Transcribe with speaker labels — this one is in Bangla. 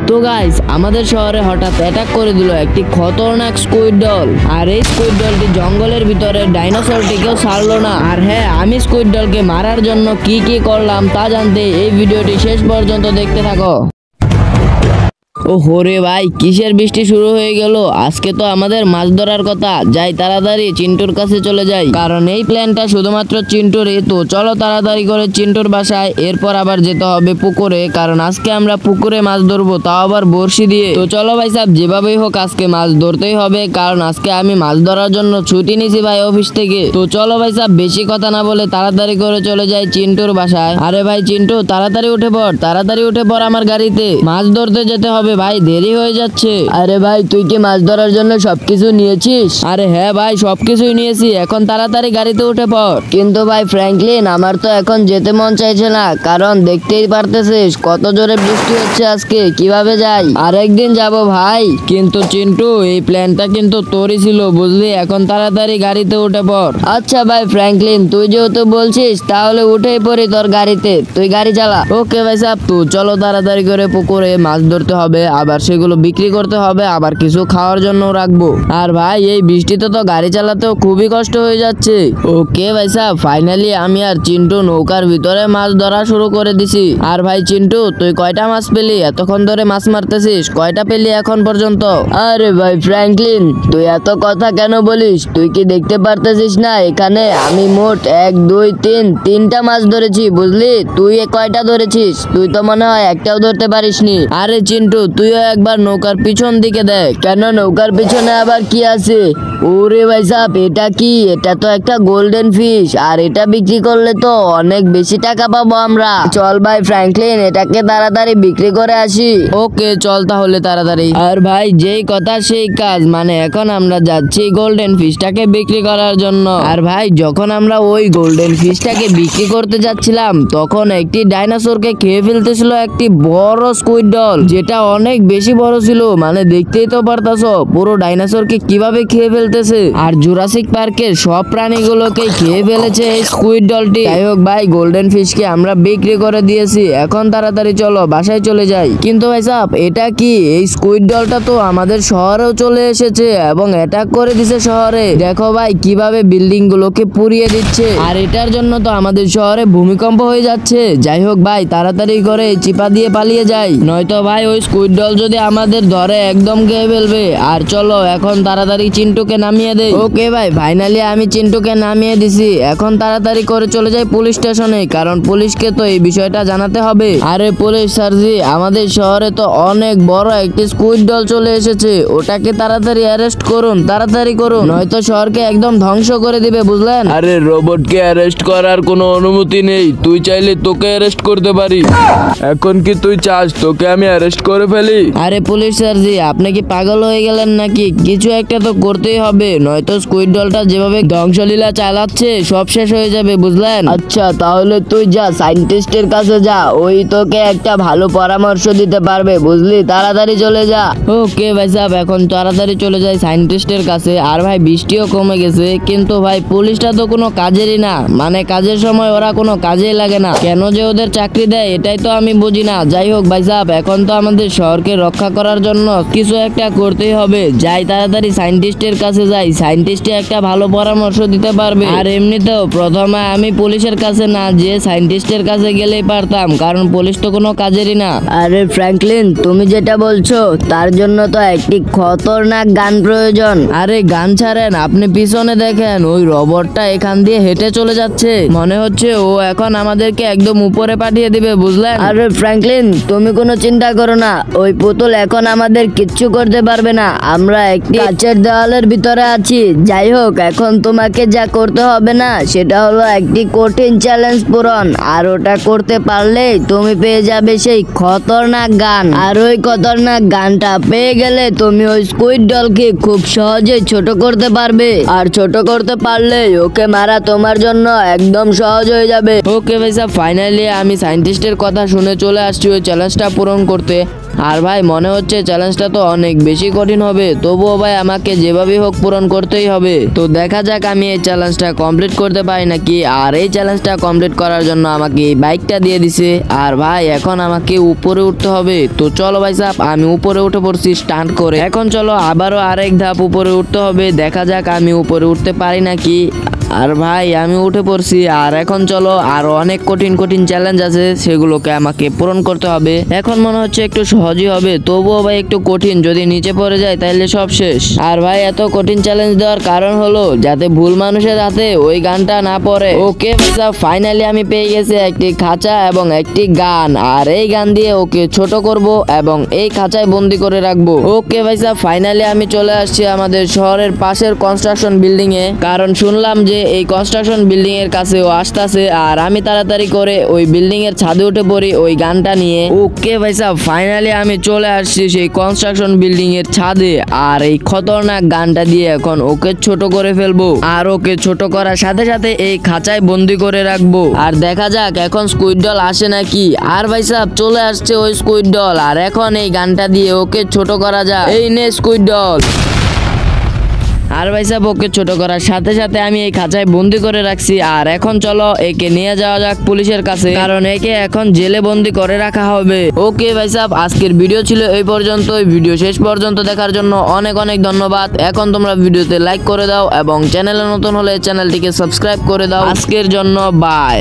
Speaker 1: তো গাইস আমাদের শহরে হঠাৎ অ্যাটাক করে দিল একটি খতরনাক স্কুইড ডল। আর এই স্কুইড ডলটি জঙ্গলের ভিতরে ডাইনোসরটিকেও ছাড়লো না। আর হ্যাঁ, আমি স্কুইড ডলকে মারার জন্য কি কি করলাম তা জানতে এই ভিডিওটি শেষ পর্যন্ত দেখতে থাকো। ও হোরে ভাই, কিসের বৃষ্টি শুরু হয়ে গেল? আজকে তো আমাদের মাছ ধরার কথা। যাই তাড়াতাড়ি চিন্টুর কাছে চলে যাই, কারণ এই প্ল্যানটা শুধুমাত্র চিন্টুরই। তো চলো তাড়াতাড়ি করে চিন্টুর বাসায়, এরপর আবার যেতে হবে পুকুরে, কারণ আজকে আমরা পুকুরে মাছ ধরবো, তাও আবার বড়শি দিয়ে। তো চলো ভাই সাহেব, যেভাবেই হোক আজকে মাছ ধরতেই হবে, কারণ আজকে আমি মাছ ধরার জন্য ছুটি নিছি ভাই অফিস থেকে। তো চলো ভাই সাহেব, বেশি কথা না বলে তাড়াতাড়ি করে চলে যাই চিন্টুর বাসায়। আরে ভাই চিন্টু, তাড়াতাড়ি উঠে পড়, তাড়াতাড়ি উঠে পড়, আমার গাড়িতে মাছ ধরতে যেতে হবে ভাই, দেরি হয়ে যাচ্ছে। আরে ভাই, তুই কি মাছ ধরার জন্য সবকিছু নিয়েছিস? আরে হ্যাঁ ভাই, সবকিছুই নিয়েছি, এখন তাড়াতাড়ি গাড়িতে উঠে পড়। কিন্তু ভাই ফ্র্যাঙ্কলিন, আমার তো এখন যেতে মন চাইছে না, কারণ দেখতেই পারতেছিস কত জোরে বৃষ্টি হচ্ছে আজকে, কিভাবে যাই? আরেকদিন যাব ভাই। কিন্তু চিন্টু, এই প্ল্যানটা কিন্তু তোরই ছিল বুঝলি, এখন তাড়াতাড়ি গাড়িতে উঠে পড়। আচ্ছা ভাই ফ্র্যাঙ্কলিন, তুই যেহেতু বলছিস তাহলে উঠেই পড়ি তোর গাড়িতে, তুই গাড়ি চালা। ওকে ভাই সাহেব, তো চলো তাড়াতাড়ি করে পুকুরে মাছ ধরতে হবে, আবার সেগুলো বিক্রি করতে হবে, আবার কিছু খাওয়ার জন্য রাখবো। আর ভাই এই বৃষ্টিতে তো গাড়ি চালাতেও খুবই কষ্ট হয়ে যাচ্ছে। ওকে ভাই সাহেব, ফাইনালি আমি আর চিন্টু নৌকার ভিতরে মাছ ধরা শুরু করে দিছি। আর ভাই চিন্টু, তুই কয়টা মাছ পেলি? এতক্ষণ ধরে মাছ মারতেছিস, কয়টা পেলি এখন পর্যন্ত? আরে ভাই ফ্র্যাঙ্কলিন, তুই এত কথা কেন বলিস? তুই কি দেখতে পারতেছিস না এখানে আমি মোট 1 2 3 তিনটা মাছ ধরেছি বুঝলি? তুই কয়টা ধরেছিস? তুই তো মনে হয় একটাও ধরতে পারিসনি। আরে চিন্টু, তুইও একবার নৌকার পিছন দিকে দেখ। কেন, নৌকার পিছনে আবার কি আছে? ওরে ভাই সাহেব, এটা কি? এটা তো একটা গোল্ডেন ফিশ, আর এটা বিক্রি করলে তো অনেক বেশি টাকা পাবো আমরা। চল ভাই ফ্র্যাঙ্কলিন, এটাকে তাড়াতাড়ি বিক্রি করে আসি। ওকে চল তাহলে তাড়াতাড়ি। আর ভাই যেই কথা সেই কাজ, মানে এখন আমরা যাচ্ছি গোল্ডেন ফিশটাকে বিক্রি করার জন্য। আর ভাই যখন আমরা ওই গোল্ডেন ফিশটাকে বিক্রি করতে যাচ্ছিলাম, তখন একটি ডাইনোসরকে খেয়ে ফেলতেছিল একটি বড় স্কুইড ডল, যেটা অনেক বেশি বড় ছিল, মানে দেখতেই তো পারতাছো পুরো ডাইনোসরকে কিভাবে খেয়ে ফেলতেছে। আর জুরাসিক পার্কের সব প্রাণীগুলোকে খেয়ে ফেলেছে এই স্কুইড ডলটি। যাই হোক ভাই, গোল্ডেন ফিশকে আমরা বিক্রি করে দিয়েছি, এখন তাড়াতাড়ি চলো বাসায় চলে যাই। কিন্তু ভাই সাহেব, এটা কি? এই স্কুইড ডলটা তো আমাদের শহরেও চলে এসেছে এবং অ্যাটাক করে দিছে শহরে। দেখো ভাই কিভাবে বিল্ডিং গুলোকে পুড়িয়ে দিচ্ছে, আর এটার জন্য তো আমাদের শহরে ভূমিকম্প হয়ে যাচ্ছে। যাই হোক ভাই, তাড়াতাড়ি করে চিপা দিয়ে পালিয়ে যাই, নয়তো ভাই ওই স্কুইড ডল যদি আমাদের ধরে একদম খেয়ে ফেলবে। আর চলো এখন তাড়াতাড়ি চিন্টুকে নামিয়ে দেই। ওকে ভাই, ফাইনালি আমি চিন্টুকে নামিয়ে দিছি, এখন তাড়াতাড়ি করে চলে যাই পুলিশ স্টেশনে, কারণ পুলিশকে তো এই বিষয়টা জানাতে হবে। আরে পুলিশ স্যারজি, আমাদের শহরে তো অনেক বড় একটি স্কুইড ডল চলে এসেছে, ওটাকে তাড়াতাড়ি অ্যারেস্ট করুন, তাড়াতাড়ি করুন, নয়তো শহরকে একদম ধ্বংস করে দিবে বুঝলেন।
Speaker 2: আরে রোবটকে অ্যারেস্ট করার কোনো অনুমতি নেই, তুই চাইলে তোকে অ্যারেস্ট করতে পারি। এখন কি তুই চাস তোকে আমি অ্যারেস্ট করে ফেলি?
Speaker 1: আরে পুলিশ স্যারজি, আপনি কি পাগল হয়ে গেলেন নাকি? কিছু একটা তো করতেই হবে, নয়তো স্কুইড ডলটা যেভাবে ধ্বংসলীলা চালাচ্ছে সব শেষ হয়ে যাবে বুঝলেন। আচ্ছা তাহলে তুই যা সায়েন্টিস্টের কাছে যা, ওই তোকে একটা ভালো পরামর্শ দিতে পারবে বুঝলি, তাড়াতাড়ি চলে যা। ওকে ভাই সাহেব, এখন তাড়াতাড়ি চলে যাই সায়েন্টিস্টের কাছে। আর ভাই বৃষ্টিও কমে গেছে, কিন্তু ভাই পুলিশটা তো কোনো কাজেরই না, মানে কাজের সময় ওরা কোনো কাজেই লাগে না, কেন যে ওদের চাকরি দেয় এটাই তো আমি বুঝি না। যাই হোক ভাই সাহেব, এখন তো আমাদের শহরকে রক্ষা করার জন্য কিছু একটা করতেই হবে। যাই তাড়াতাড়ি সায়েন্টিস্টের কাছে যাই, সায়েন্টিস্টে একটা ভালো পরামর্শ দিতে পারবে। আর এমনিতেও প্রথমে আমি পুলিশের কাছে না যে সায়েন্টিস্টের কাছে গেলেই পারতাম, কারণ পুলিশ তো কোনো কাজেরই না। আরে ফ্র্যাঙ্কলিন, তুমি যেটা বলছো তার জন্য তো একটি খতরনাক গান প্রয়োজন। আরে গান ছাড়েন, আপনি পিছনে দেখেন, ওই রোবটটা এখান দিয়ে হেঁটে চলে যাচ্ছে, মনে হচ্ছে ও এখন আমাদেরকে একদম উপরে পাঠিয়ে দিবে বুঝলেন। আরে ফ্র্যাঙ্কলিন, তুমি কোনো চিন্তা করো না, ওই পুতুল এখন আমাদের কিচ্ছু করতে পারবে না, আমরা একটি কাচের দেওয়ালের ভিতরে আছি। যাই হোক, এখন তোমাকে যা করতে হবে না সেটা হলো একটি কঠিন চ্যালেঞ্জ পূরণ, আর ওটা করতে পারলেই তুমি পেয়ে যাবে সেই খতরনাক গান। আর ওই খতরনাক গানটা পেয়ে গেলে তুমি ওই স্কুইড ডলকে খুব সহজেই ছোট করতে পারবে, আর ছোট করতে পারলেই ওকে মারা তোমার জন্য একদম সহজ হয়ে যাবে। ওকে ভাই সাহেব, ফাইনালি আমি সায়েন্টিস্টের কথা শুনে চলে আসছি ওই চ্যালেঞ্জটা পূরণ করতে। আর ভাই মনে হচ্ছে চ্যালেঞ্জটা তো অনেক বেশি কঠিন হবে, তবুও ভাই আমাকে যেভাবেই হোক পূরণ করতেই হবে। তো দেখা যাক আমি এই চ্যালেঞ্জটা কমপ্লিট করতে পারি নাকি। আর এই চ্যালেঞ্জটা কমপ্লিট করার জন্য আমাকে এই বাইকটা দিয়ে দিছে। আর ভাই এখন আমাকে উপরে উঠতে হবে। তো চলো ভাই সাহেব, আমি উপরে উঠে পড়ছি স্টান্ট করে। এখন চলো আবারও আরেক ধাপ উপরে উঠতে হবে, দেখা যাক আমি উপরে উঠতে পারি নাকি। আর ভাই আমি উঠে পড়ছি। আর এখন চলো আরো অনেক কঠিন কঠিন চ্যালেঞ্জ আছে, সেগুলোকে আমাকে পূরণ করতে হবে। এখন মনে হচ্ছে একটু সহজই হবে, তবুও ভাই একটু কঠিন, যদি নিচে পড়ে যায় তাহলে সব শেষ। আর ভাই এত কঠিন চ্যালেঞ্জ দেওয়ার কারণ হলো যাতে ভুল মানুষের হাতে ওই গানটা না পড়ে। ওকে ফাইনালি আমি পেয়ে গেছি একটি খাঁচা এবং একটি গান। আর এই গান দিয়ে ওকে ছোট করব এবং এই খাঁচায় বন্দি করে রাখবো। ওকে ভাই সাহেব, ফাইনালি আমি চলে আসছি আমাদের শহরের পাশের কনস্ট্রাকশন বিল্ডিং এ, কারণ শুনলাম যে এই কনস্ট্রাকশন বিল্ডিং এর কাছে ও আসতেছে। আর আমি তাড়াতাড়ি করে ওই বিল্ডিং এর ছাদে উঠে পড়ি ওই গানটা নিয়ে। ওকে ভাই সাহেব, ফাইনালি আমি চলে আসছি সেই কনস্ট্রাকশন বিল্ডিং এর ছাদে। আর এই খতরনাক গানটা দিয়ে এখন ওকে ছোট করে ফেলবো। আর ওকে ছোট করার সাথে সাথে এই খাঁচায় বন্দি করে রাখবো। আর দেখা যাক এখন স্কুইড ডল আসে নাকি। আর ভাই সাহেব চলে আসছে ওই স্কুইড ডল। আর এখন এই গানটা দিয়ে ওকে ছোট করা যায়। এই নে স্কুইড ডল। আর ভাই সাহেব ওকে ছোট করার সাথে সাথে আমি এই খাঁচায় বন্দি করে রাখছি। আর এখন চলো একে নিয়ে যাওয়া যাক পুলিশের কাছে, কারণ একে এখন জেলে বন্দি করে রাখা হবে। ওকে ভাই সাহেব, আজকের ভিডিও ছিল এই পর্যন্তই। ভিডিও শেষ পর্যন্ত দেখার জন্য অনেক অনেক ধন্যবাদ। এখন তোমরা ভিডিওতে লাইক করে দাও এবং চ্যানেলে নতুন হলে চ্যানেলটিকে সাবস্ক্রাইব করে দাও। আজকের জন্য বাই।